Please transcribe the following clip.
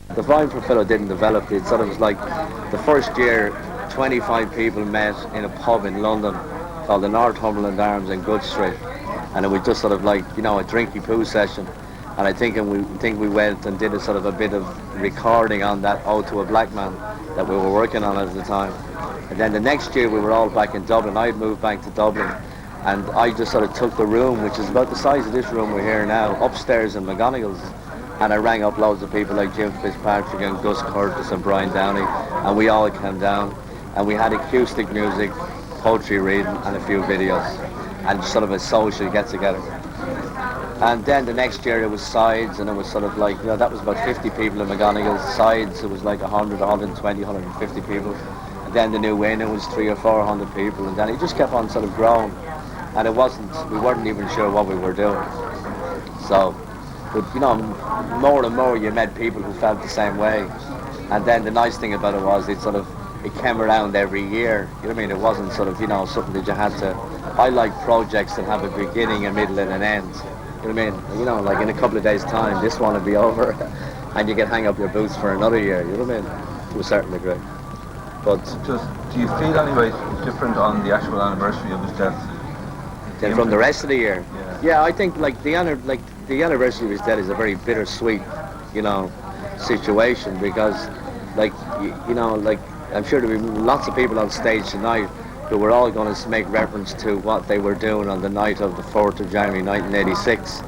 The vibe for Philo didn't develop. It sort of was like the first year, 25 people met in a pub in London called the Northumberland Arms in Good Street, and it was just sort of like a drinky poo session. And I think we went and did a sort of a bit of recording on that Ode to a Black Man that we were working on at the time. And then the next year we were all back in Dublin. I'd moved back to Dublin, and I just sort of took the room, which is about the size of this room we're here now, upstairs in McGonigal's, and I rang up loads of people like Jim Fitzpatrick and Gus Curtis and Brian Downey, and we all came down, and we had acoustic music, poetry reading, and a few videos, and sort of a social get-together. And then the next year it was sides, and it was sort of like, that was about 50 people in McGonigal's. Sides, it was like 100, 120, 150 people. And then the new win, it was 300 or 400 people, and then it just kept on sort of growing. And we weren't even sure what we were doing. So, but more and more you met people who felt the same way. And then the nice thing about it was it came around every year. You know what I mean? It wasn't sort of, something that you had to. I like projects that have a beginning, a middle, and an end. You know what I mean? Like in a couple of days' time, this one will be over, and you can hang up your boots for another year. You know what I mean? To a certain degree. But Just, do you feel anyway different on the actual anniversary of his death? then from the rest of the year, Yeah. I think like the anniversary of his death is a very bittersweet, situation, because like like I'm sure there'll be lots of people on stage tonight who were all going to make reference to what they were doing on the night of the 4th of January 1986,